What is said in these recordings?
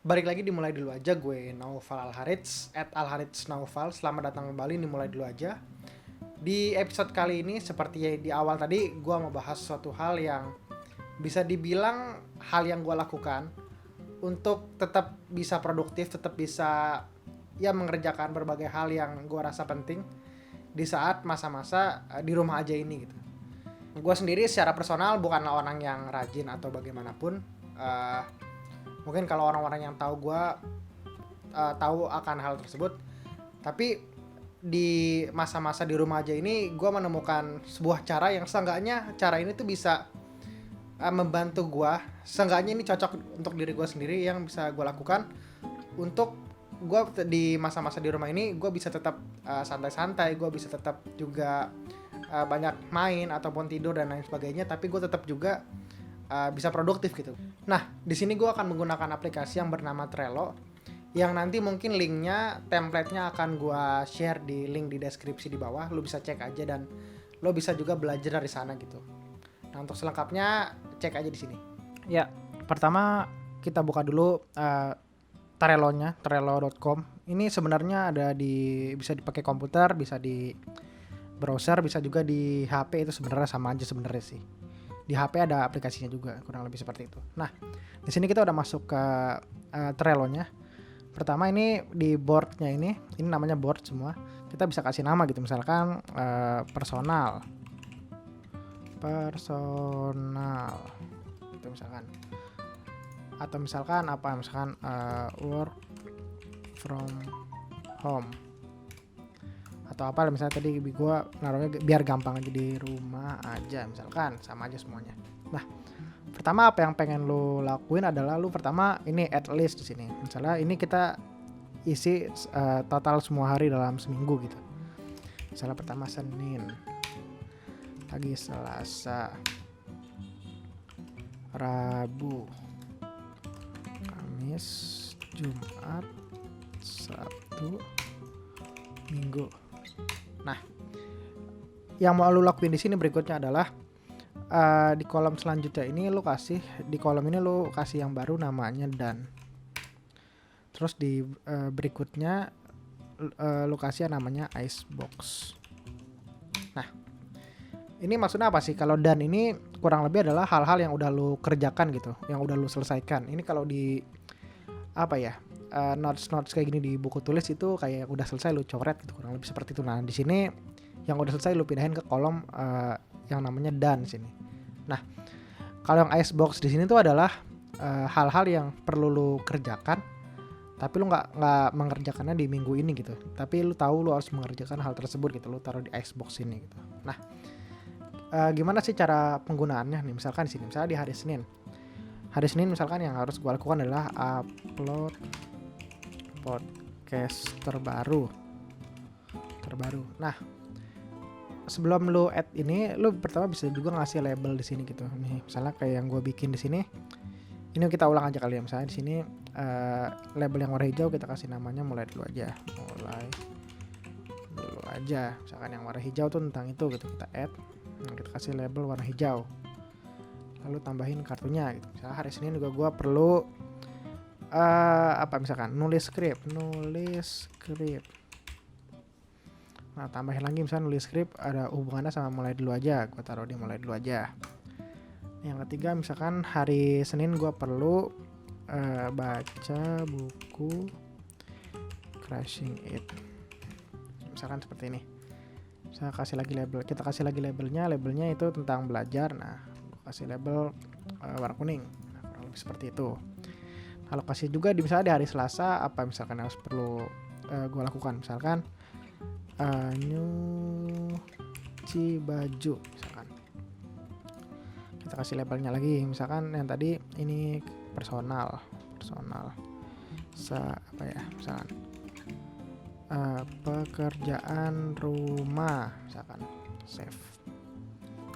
Balik lagi dimulai dulu aja, gue Naufal Alharits @alharitsnaufal. Selamat datang kembali dimulai dulu aja. Di episode kali ini seperti di awal tadi, gue mau bahas suatu hal yang bisa dibilang hal yang gue lakukan untuk tetap bisa produktif, tetap bisa ya mengerjakan berbagai hal yang gue rasa penting di saat masa-masa di rumah aja ini gitu. Gue sendiri secara personal bukanlah orang yang rajin atau bagaimanapun. Mungkin kalau orang-orang yang tahu gue tahu akan hal tersebut. Tapi di masa-masa di rumah aja ini gue menemukan sebuah cara yang seenggaknya cara ini tuh bisa membantu gue. Seenggaknya ini cocok untuk diri gue sendiri yang bisa gue lakukan untuk gue di masa-masa di rumah ini. Gue bisa tetap santai-santai, gue bisa tetap juga banyak main ataupun tidur dan lain sebagainya, tapi gue tetap juga bisa produktif gitu. Nah, di sini gue akan menggunakan aplikasi yang bernama Trello, yang nanti mungkin linknya, template-nya akan gue share di link di deskripsi di bawah. Lo bisa cek aja dan lo bisa juga belajar dari sana gitu. Nah, untuk selengkapnya cek aja di sini. Ya, pertama kita buka dulu Trello-nya, trello.com. Ini sebenarnya ada bisa dipakai komputer, bisa di browser, bisa juga di HP. Itu sebenarnya sama aja sebenarnya sih. Di HP ada aplikasinya juga, kurang lebih seperti itu. Nah, di sini kita udah masuk ke Trello-nya. Pertama ini di board-nya ini namanya board semua. Kita bisa kasih nama gitu, misalkan personal gitu misalkan. Atau misalkan work from home. Atau apa misalnya tadi gue naruhnya biar gampang aja di rumah aja misalkan, sama aja semuanya. Nah, pertama apa yang pengen lo lakuin adalah lo pertama ini add list di sini. Misalnya ini kita isi total semua hari dalam seminggu gitu. Misalnya pertama Senin, pagi Selasa, Rabu, Kamis, Jumat, Sabtu, Minggu. Nah, yang mau lu lakuin di sini berikutnya adalah di kolom selanjutnya ini lu kasih, di kolom ini lu kasih yang baru namanya dan. Terus di berikutnya lu kasih yang namanya icebox. Nah, ini maksudnya apa sih? Kalau dan ini kurang lebih adalah hal-hal yang udah lu kerjakan gitu, yang udah lu selesaikan. Ini kalau di apa ya? Notes kayak gini di buku tulis itu kayak udah selesai lu coret gitu, kurang lebih seperti itu. Nah, di sini yang udah selesai lu pindahin ke kolom yang namanya done sini. Nah, kalau yang icebox di sini tuh adalah hal-hal yang perlu lu kerjakan, tapi lu nggak mengerjakannya di minggu ini gitu. Tapi lu tahu lu harus mengerjakan hal tersebut gitu, lu taruh di icebox ini gitu. Nah, gimana sih cara penggunaannya nih? Misalkan di sini, misalnya di hari Senin. Hari Senin misalkan yang harus gue lakukan adalah upload podcast terbaru. Nah, sebelum lu add ini, lu pertama bisa juga ngasih label di sini gitu. Nih, misalnya kayak yang gue bikin di sini. Ini kita ulang aja kali ya. Misalnya di sini label yang warna hijau kita kasih namanya mulai dulu aja. Misalkan yang warna hijau tuh tentang itu gitu, kita add. Nah, kita kasih label warna hijau. Lalu tambahin kartunya gitu. Misalnya hari Senin juga gue perlu misalkan nulis skrip. Nah, tambahin lagi misalnya nulis skrip ada hubungannya sama mulai dulu aja, gue taruh di mulai dulu aja. Yang ketiga misalkan hari Senin gue perlu baca buku Crushing It, misalkan seperti ini. Kita kasih lagi labelnya itu tentang belajar. Nah, gue kasih label warna kuning. Nah, kurang lebih seperti itu. Kalau kasih juga misalnya di hari Selasa apa misalkan harus perlu gue lakukan, misalkan nyuci baju misalkan. Kita kasih labelnya lagi, misalkan yang tadi ini personal misalkan pekerjaan rumah misalkan save.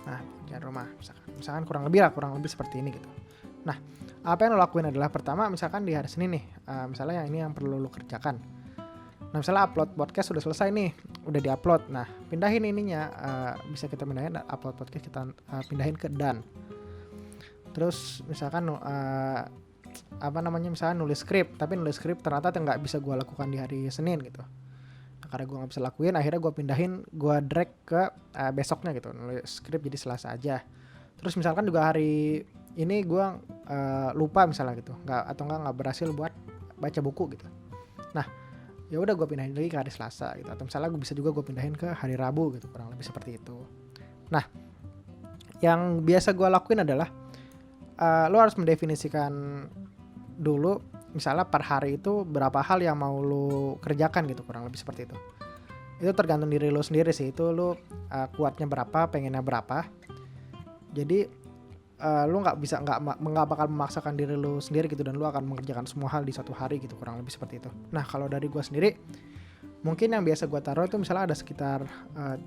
Nah, pekerjaan rumah misalkan kurang lebih seperti ini gitu. Nah, apa yang lo lakuin adalah pertama misalkan di hari Senin nih, misalnya yang ini yang perlu lo kerjakan. Nah, misalnya upload podcast sudah selesai nih, udah diupload. Nah, pindahin ininya, bisa kita pindahin upload podcast, kita pindahin ke done. Terus misalkan misalnya nulis skrip, tapi nulis skrip ternyata nggak bisa gue lakukan di hari Senin gitu. Nah, karena gue nggak bisa lakuin, akhirnya gue pindahin, gue drag ke besoknya gitu, nulis skrip jadi Selasa aja. Terus misalkan juga hari ini gue lupa misalnya gitu, nggak berhasil buat baca buku gitu. Nah, ya udah gue pindahin lagi ke hari Selasa gitu, atau misalnya gue bisa juga gue pindahin ke hari Rabu gitu, kurang lebih seperti itu. Nah, yang biasa gue lakuin adalah lo harus mendefinisikan dulu misalnya per hari itu berapa hal yang mau lo kerjakan gitu, kurang lebih seperti itu. Itu tergantung diri lo sendiri sih, itu lo kuatnya berapa, pengennya berapa. Jadi lo nggak bakal memaksakan diri lo sendiri gitu, dan lo akan mengerjakan semua hal di satu hari gitu, kurang lebih seperti itu. Nah, kalau dari gue sendiri mungkin yang biasa gue taruh itu misalnya ada sekitar 3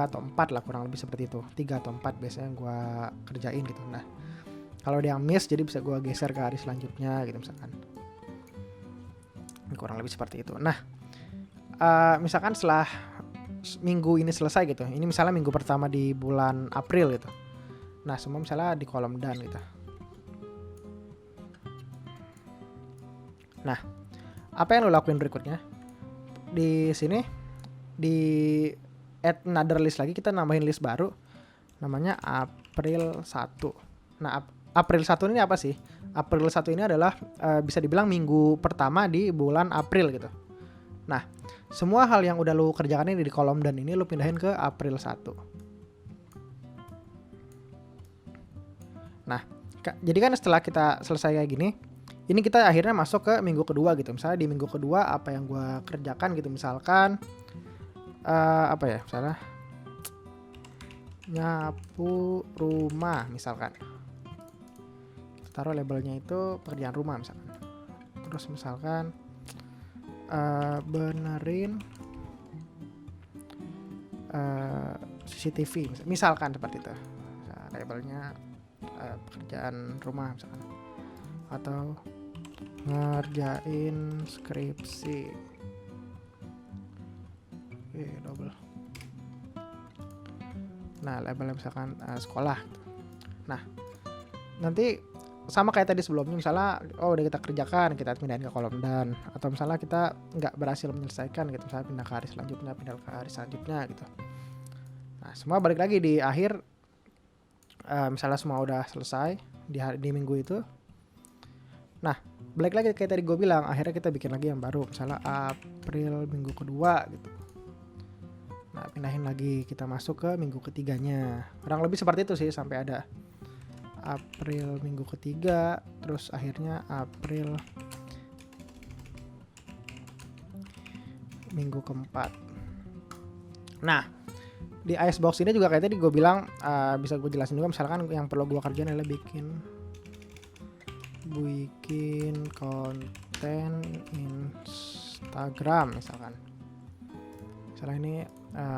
atau 4 lah, kurang lebih seperti itu. 3 atau 4 biasanya gue kerjain gitu. Nah, kalau ada yang miss jadi bisa gue geser ke hari selanjutnya gitu misalkan. Kurang lebih seperti itu. Nah, misalkan setelah minggu ini selesai gitu, ini misalnya minggu pertama di bulan April gitu. Nah, semua misalnya di kolom done gitu. Nah, apa yang lo lakuin berikutnya? Di sini di add another list lagi, kita nambahin list baru namanya April 1. Nah, April 1 ini apa sih? April 1 ini adalah bisa dibilang minggu pertama di bulan April gitu. Nah, semua hal yang udah lu kerjakan ini di kolom dan ini lu pindahin ke April 1. Nah, jadi kan setelah kita selesai kayak gini, ini kita akhirnya masuk ke minggu kedua gitu. Misalnya di minggu kedua apa yang gua kerjakan gitu, misalkan misalnya nyapu rumah misalkan. Taruh labelnya itu pekerjaan rumah misalkan. Terus misalkan benerin CCTV misalkan seperti itu. Nah, labelnya pekerjaan rumah misalkan. Atau ngerjain skripsi. Oke, double. Nah, labelnya misalkan sekolah. Nah, nanti sama kayak tadi sebelumnya, misalnya udah kita kerjakan, kita pindahin ke kolom dan, atau misalnya kita nggak berhasil menyelesaikan gitu, misalnya pindah ke hari selanjutnya gitu. Nah, semua balik lagi di akhir, misalnya semua udah selesai di minggu itu. Nah, balik lagi kayak tadi gue bilang, akhirnya kita bikin lagi yang baru, misalnya April minggu kedua gitu. Nah, pindahin lagi, kita masuk ke minggu ketiganya, kurang lebih seperti itu sih, sampai ada April minggu ketiga, terus akhirnya April minggu keempat. Nah, di Icebox ini juga kayak tadi gue bilang, bisa gue jelasin juga, misalkan yang perlu gue kerjain adalah bikin konten Instagram misalkan. Misalnya ini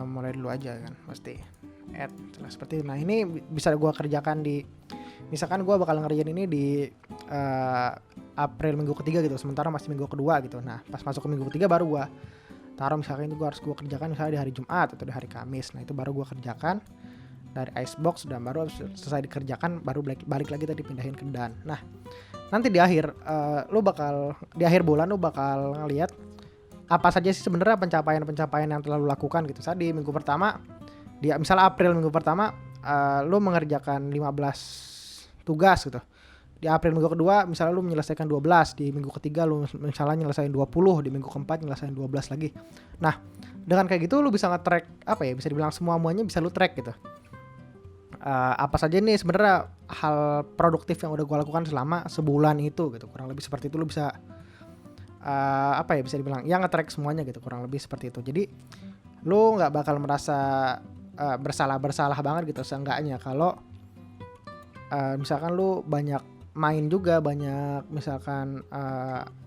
mulai dulu aja kan, pasti add seperti itu. Nah, ini bisa gue kerjakan di, misalkan gue bakal ngerjain ini di April minggu ketiga gitu, sementara masih minggu kedua gitu. Nah, pas masuk ke minggu ketiga baru gue taruh, misalkan itu gue harus gue kerjakan misalnya di hari Jumat atau di hari Kamis. Nah, itu baru gue kerjakan dari Icebox, dan baru selesai dikerjakan baru balik lagi tadi pindahin ke dan. Nah, nanti di akhir di akhir bulan lu bakal ngelihat apa saja sih sebenarnya pencapaian yang telah lu lakukan gitu. Saat di minggu pertama, misalnya April minggu pertama lu mengerjakan 15 tugas gitu. Di April minggu kedua misalnya lu menyelesaikan 12, di minggu ketiga lu misalnya nyelesain 20, di minggu keempat nyelesain 12 lagi. Nah, dengan kayak gitu lu bisa nge-track, bisa dibilang semuanya bisa lu track gitu. Apa saja nih sebenarnya hal produktif yang udah gue lakukan selama sebulan itu gitu, kurang lebih seperti itu. Lu bisa bisa dibilang ya nge-track semuanya gitu, kurang lebih seperti itu. Jadi lu nggak bakal merasa bersalah banget gitu, seenggaknya kalau misalkan lu banyak main juga, banyak misalkan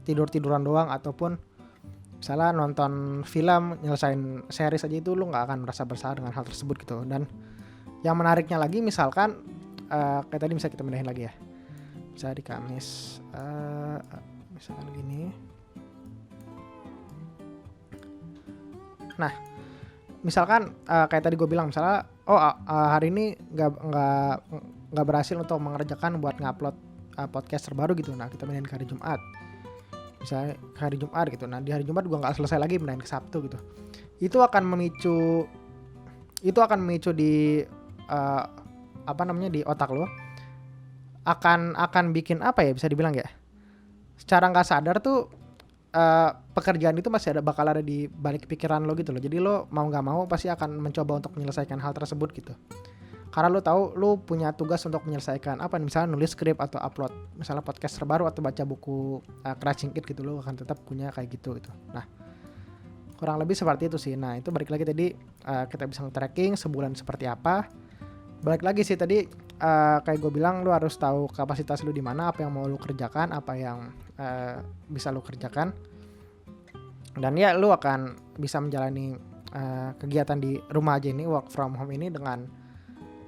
tiduran doang, ataupun misalnya nonton film, nyelesain series aja, itu lu nggak akan merasa bersalah dengan hal tersebut gitu. Dan yang menariknya lagi, misalkan kayak tadi misalnya kita pindahin lagi ya, misalnya di Kamis, misalkan gini. Nah, misalkan kayak tadi gue bilang, misalnya hari ini nggak berhasil untuk mengerjakan buat ngupload podcast terbaru gitu. Nah kita pindahin ke hari Jumat, misalnya ke hari Jumat gitu. Nah di hari Jumat gue nggak selesai lagi, pindahin ke Sabtu gitu. Itu akan memicu di di otak lo, akan bikin apa ya, bisa dibilang ya, secara nggak sadar tuh pekerjaan itu masih bakal ada di balik pikiran lo gitu loh. Jadi lo mau nggak mau pasti akan mencoba untuk menyelesaikan hal tersebut gitu. Karena lo tahu lo punya tugas untuk menyelesaikan misalnya nulis skrip atau upload misalnya podcast terbaru atau baca buku Crashing It gitu, lo akan tetap punya kayak gitu. Nah kurang lebih seperti itu sih. Nah itu balik lagi tadi, kita bisa tracking sebulan seperti apa. Balik lagi sih tadi, kayak gue bilang, lo harus tahu kapasitas lo di mana, apa yang mau lo kerjakan, apa yang bisa lo kerjakan, dan ya lo akan bisa menjalani kegiatan di rumah aja ini, work from home ini dengan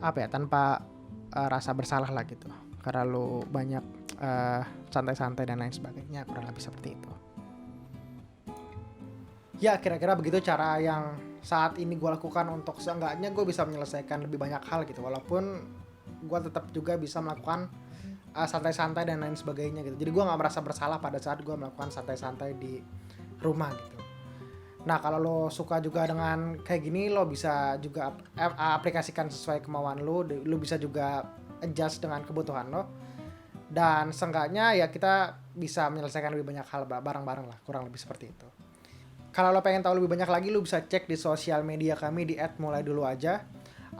tanpa rasa bersalah lah gitu, karena lo banyak santai-santai dan lain sebagainya. Kurang lebih seperti itu ya, kira-kira begitu cara yang saat ini gue lakukan untuk seenggaknya gue bisa menyelesaikan lebih banyak hal gitu, walaupun gue tetap juga bisa melakukan santai-santai dan lain sebagainya gitu. Jadi gue nggak merasa bersalah pada saat gue melakukan santai-santai di rumah gitu. Nah kalau lo suka juga dengan kayak gini, lo bisa juga aplikasikan sesuai kemauan lo bisa juga adjust dengan kebutuhan lo, dan seenggaknya ya kita bisa menyelesaikan lebih banyak hal bareng-bareng lah, kurang lebih seperti itu. Kalau lo pengen tahu lebih banyak lagi, lo bisa cek di sosial media kami di @mulaiduluaja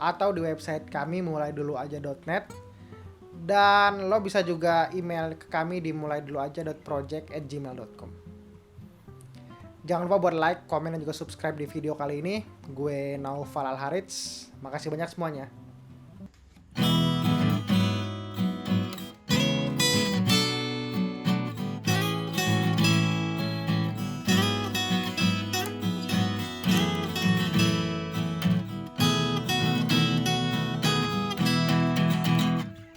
atau di website kami mulaiduluaja.net, dan lo bisa juga email ke kami di mulaiduluaja.project@gmail.com. Jangan lupa buat like, komen, dan juga subscribe di video kali ini. Gue Naufal Al-Harits. Makasih banyak semuanya.